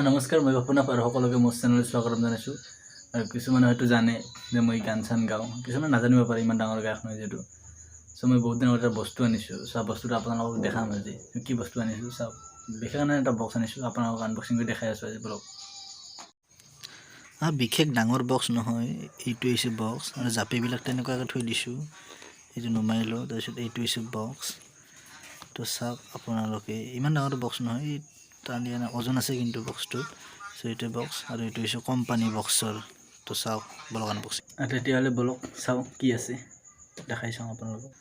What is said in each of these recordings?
নমস্কাৰ, মই আপোনাৰ সকলোকে মোৰ চেনেলত স্বাগতম জনাইছোঁ। আৰু কিছুমানে হয়তো জানে যে মই গান চান গাওঁ, কিছুমানে নাজানিব পাৰে ইমান ডাঙৰ গায়ক নহয় যিহেতু। চ' মই বহুত দিনৰ এটা বস্তু আনিছোঁ। চ' বস্তুটো আপোনালোকক দেখাম আজি। কি বস্তু আনিছোঁ চাওক। বিশেষ কাৰণে এটা বক্স আনিছোঁ, আপোনালোকক আনবক্সিং কৰি দেখাই আছোঁ আজি ব্লগ। বিশেষ ডাঙৰ বক্স নহয়, এইটো হৈছে বক্স আৰু জাপিবিলাক তেনেকুৱাকৈ থৈ দিছোঁ। এইটো নুমাই লওঁ, তাৰপিছত এইটো হৈছে বক্স। তো চাওক আপোনালোকে, ইমান ডাঙৰ বক্স নহয়, টানি আনে ওজন আছে কিন্তু বক্সটোত। চ' এইটোৱে বক্স আৰু এইটো হৈছে কোম্পানী বক্সৰ। তো চাওক বলক আনবক্সিং। তেতিয়াহ'লে বলক চাওঁ কি আছে, দেখাই চাওঁ আপোনালোকক।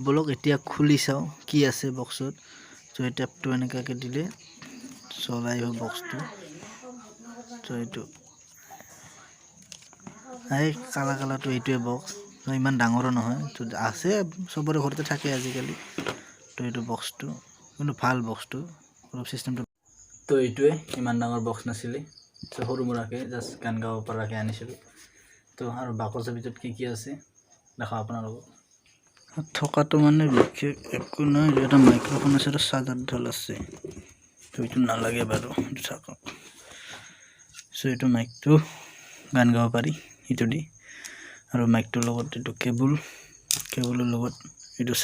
বলক এতিয়া খুলি চাওঁ কি আছে বক্সত। চ' এই টেপটো এনেকুৱাকৈ দিলে চলাই আহিব বক্সটো। চ' এইটো এই কালাৰটো এইটোৱে বক্স। ইমান ডাঙৰো নহয়, তো আছে চবৰে ঘৰতে থাকে আজিকালি। তো এইটো বক্সটো কিন্তু ভাল বক্সটো, অলপ চিষ্টেমটো। তো এইটোৱে ইমান ডাঙৰ বক্স নাছিলে। চ' সৰু মুৰাকৈ জাষ্ট গান গাব পৰাকৈ আনিছিলোঁ। তো আৰু বাকচৰ ভিতৰত কি আছে দেখাওঁ আপোনালোকক। থকাটো মানে বিশেষ একো নাই, এটা মাইক্ৰফোন আছে আৰু চাৰ্জাৰডাল আছে। তো এইটো নালাগে বাৰু, এইটো থাকক। চ' এইটো মাইকটো গান গাব পাৰি এইটো দি, আৰু মাইকটোৰ লগত এইটো কেবুলৰ লগত এইটো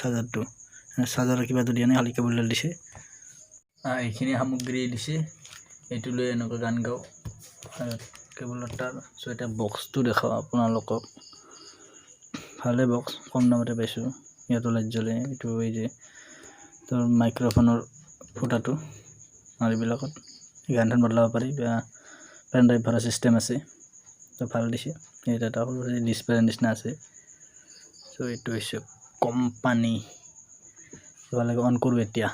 চাৰ্জাৰৰ কিবাটো দিয়া নাই, খালি কেবুলডাল দিছে। এইখিনি সামগ্ৰী দিছে, এইটো লৈ এনেকৈ গান গাওঁ কেবুলৰ তাৰ। চ' এতিয়া বক্সটো দেখাওঁ আপোনালোকক। ভালে বক্স, কম দামতে পাইছোঁ। ইয়াতো লাইট জ্বলে, এইটো এই যে তোৰ মাইক্ৰফোনৰ ফুটাটো আৰু এইবিলাকত গান ধান বদলাব পাৰি, বা পেন ড্ৰাইভ ভৰা চিষ্টেম আছে। তো ভাল দিছে। এইটো এটা সৰু ডিছপ্লে নিচিনা আছে। চ' এইটো হৈছে কোম্পানী। তোমালোকে অন কৰোঁ এতিয়া,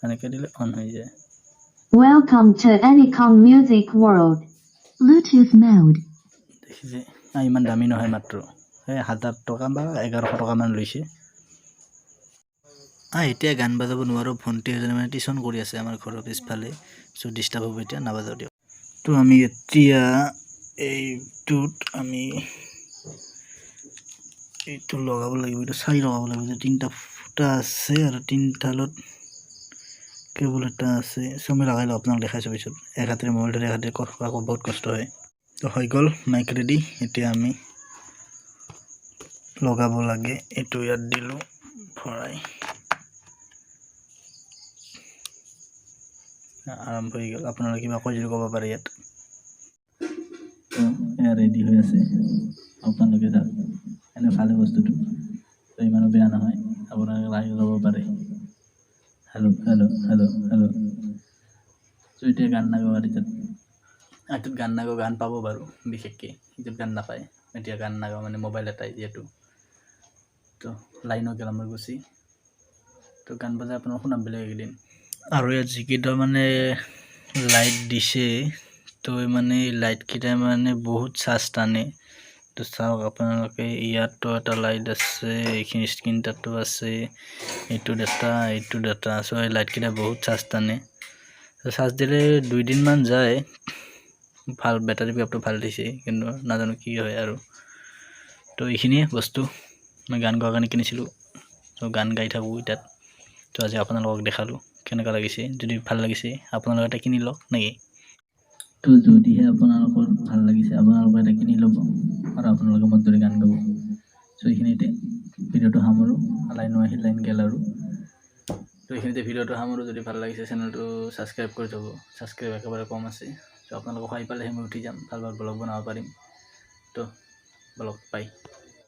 এনেকৈ দিলে অন হৈ যায়। Welcome to Anycom Music World. Bluetooth mode. দেখিছে, ইমান দামী নহয়, মাত্ৰ 1000 টকা বা 1100 টকামান লৈছে। এতিয়া গান বাজাব নোৱাৰোঁ, ভণ্টি এজনী মানে টিউশ্যন কৰি আছে আমাৰ ঘৰৰ পিছফালে। চ' ডিষ্টাৰ্ব হ'ব, এতিয়া নাবাজাওঁ দিয়ক। তো আমি এতিয়া এইটোত এইটো লগাব লাগিব, এইটো চাৰি লগাব লাগিব। যে 3টা ফুটা আছে আৰু 3ডালত কেবুল এটা আছে। চ' আমি লগাই লওঁ, আপোনাক দেখাইছোঁ পিছত। এক হাতেৰে মোবাইল ধৰি এক হাতেৰে আকৌ বহুত কষ্ট হয়। তো হৈ গ'ল মাইক ৰেডি। এতিয়া আমি লগাব লাগে। এইটো ইয়াত দিলোঁ ভৰাই, আৰম্ভ হৈ গ'ল। আপোনালোকে কিবা কৈ যদি ক'ব পাৰে ইয়াত। তো এয়া ৰেডি হৈ আছে, আপোনালোকে তাত এনে ভালে বস্তুটো। তো ইমানো বেয়া নহয়, আপোনালোকে লাহি ল'ব পাৰে। হেল্ল'। চ' এতিয়া গান নাগাওঁ আৰু এইটোত গান নাগাওঁ, গান পাব বাৰু বিশেষকৈ। এইটোত গান নাপায়। এতিয়া গান নাগাওঁ মানে মোবাইল এটাই যিহেতু। তো লাইনো গেল আমাৰ গুচি। তো গান বজাই আপোনালোক শুনাম বেলেগ এদিন। আৰু ইয়াত যিকেইটা মানে লাইট দিছে, তো মানে লাইটকেইটাই মানে বহুত চাৰ্জ টানে। তো চাওক আপোনালোকে, ইয়াতো এটা লাইট আছে, এইখিনি স্ক্ৰীন তাতো আছে, এইটো ডাটা। চ' এই লাইটকেইটা বহুত চাৰ্জ টানে। চাৰ্জ দিলে 2 দিনমান যায়। ভাল বেটাৰী বেকআপটো ভাল দিছে, কিন্তু নাজানো কি হয় আৰু। তো এইখিনিয়ে বস্তু মই গান গোৱাৰ কাৰণে কিনিছিলোঁ। তো গান গাই থাকোঁ তাত। তো আজি আপোনালোকক দেখালোঁ কেনেকুৱা লাগিছে। যদি ভাল লাগিছে আপোনালোকে এটা কিনি লওক নেকি। তো যদিহে আপোনালোকৰ ভাল লাগিছে, আপোনালোকে এটা কিনি ল'ব আৰু আপোনালোকে মোৰ দৰে গান গাব। চ' এইখিনিতে ভিডিঅ'টো সামৰোঁ। লাইনো আহিল, লাইন গেল আৰু। তো এইখিনিতে ভিডিঅ'টো সামৰোঁ। যদি ভাল লাগিছে চেনেলটো ছাবস্ক্ৰাইব কৰি থ'ব। ছাবস্ক্ৰাইব একেবাৰে কম আছে। চ' আপোনালোকক সহায় পালেহে মই উঠি যাম, ভাল ব্লগ বনাব পাৰিম। তো ব্লগ পাই।